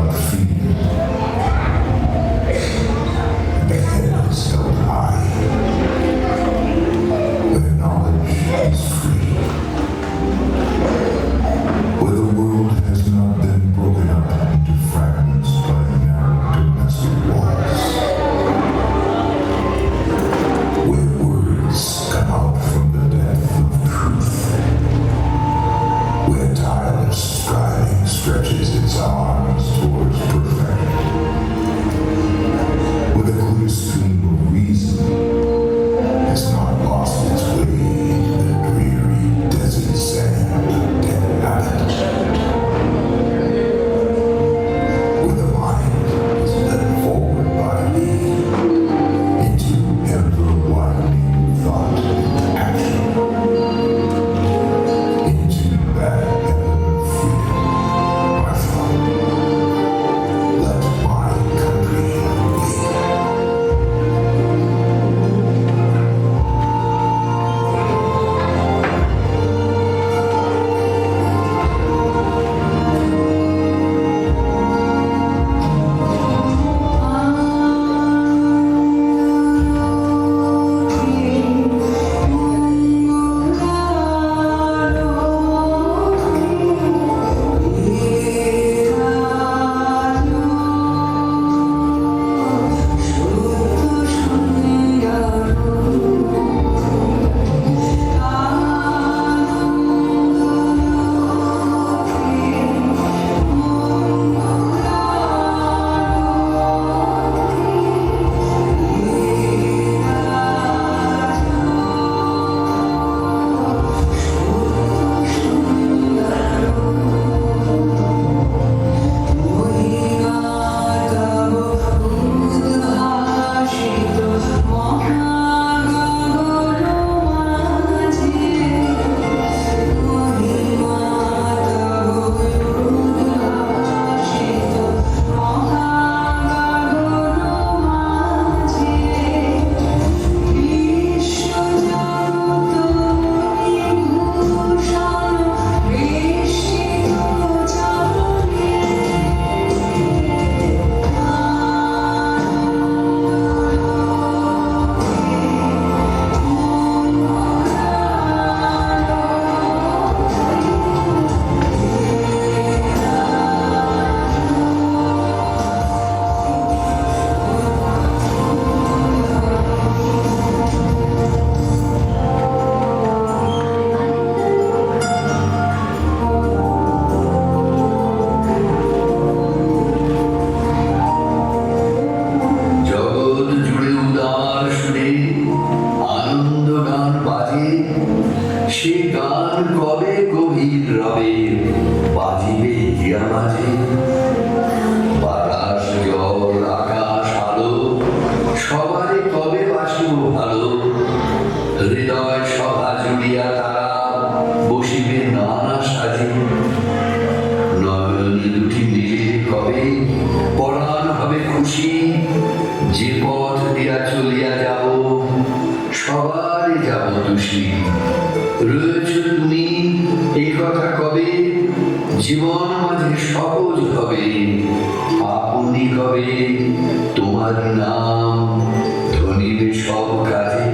about freedom. The head is held high, where knowledge is free, where the world has not been broken up into fragments by narrow domestic walls, where words come out from the depth of truth, where tireless striving stretches its arms towards perfection, where the clear stream of reason has not lost its way into the dreary desert sand of dead habit, where the mind is led forward by thee into ever-widening thought and action, into that heaven of freedom, Martha. Let my country wake. জগৎ জুড়ে উদার সুরে আনন্দ গান বাজে, সে গান কবে গভীর রবে বাজিবে হিয়া মাঝে। বাতাস জল আকাশ আলো সবারে কবে বাসিব ভালো, হৃদয় সভা জুড়িয়া তারা বসিবে নানা সাজে। নয়ন দুটি মিলে কবে পরাণ হবে খুশি, যে পথ দিয়া চলিয়া যাব সবারই যাব দোষী। রয়েছ তুমি এই কথা কবে, জীবন মাঝে সহজ হবে, আপনি কবে তোমার নাম ধনিবে সব কাজে।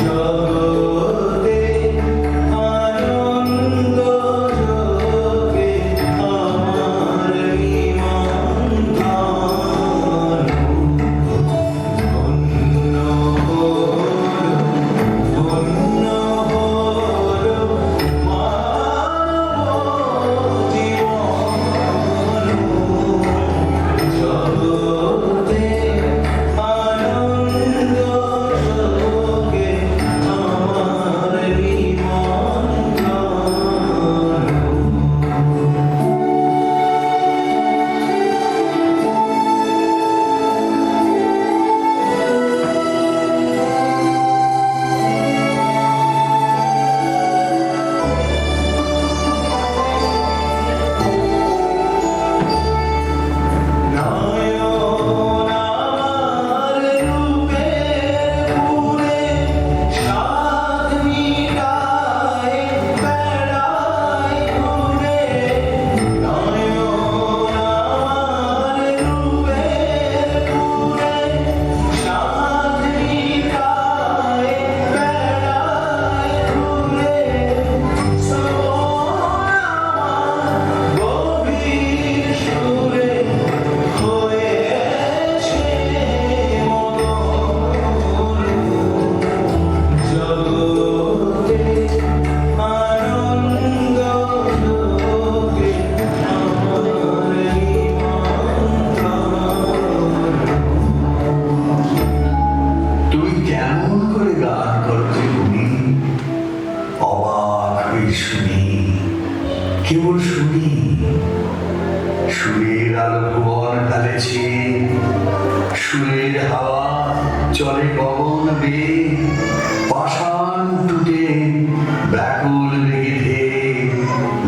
জগতে আনন্দ ছে সুরের হাওয়া চলে গগন বেয়ে পাষাণ টুটে ব্যাকুল বেগে ধেয়ে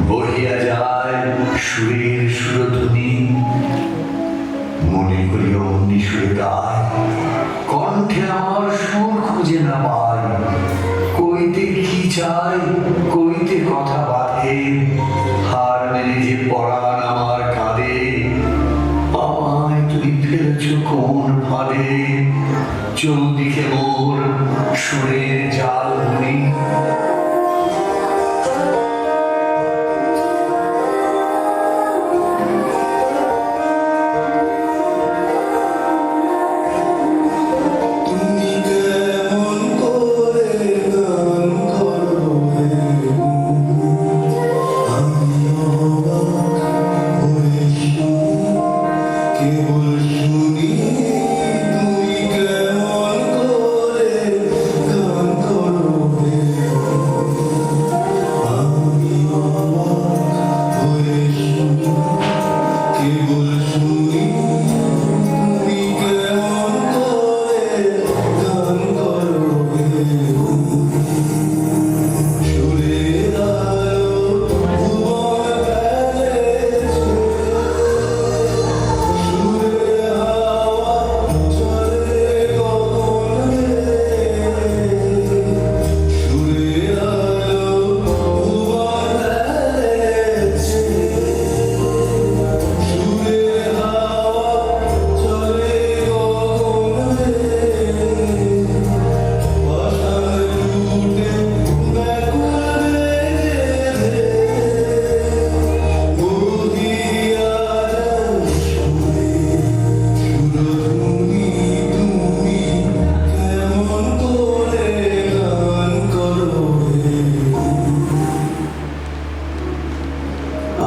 বহিয়া যায় সুরের সুরধ্বনি। মনে করি অমনি সুরে গায়, কণ্ঠে আমার সুর খুঁজে না পাই, কইতে কি চাই কইতে কথা বাঁধে, হার মেনে যে পরাণ আমার কাঁদে, আমায় তুমি ফেলেছ কোন ফাঁদে, চৌদিকে মোর সুরের জাল বুনি।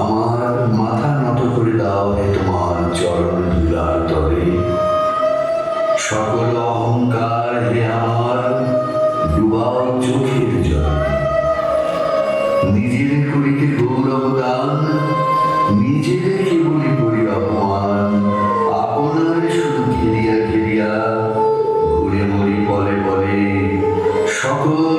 আমার মাথা নত করে দাও হে তোমার চরণ ধুলার তরে, সকল অহংকার হে আমার ডুবাও চোখের জলে। নিজের করিতে গৌরব দান, নিজের কেবলি করি অপমান, আপনার শুধু ঘেরিয়া ঘেরিয়া ঘুরে মরি বলে বলে, সকল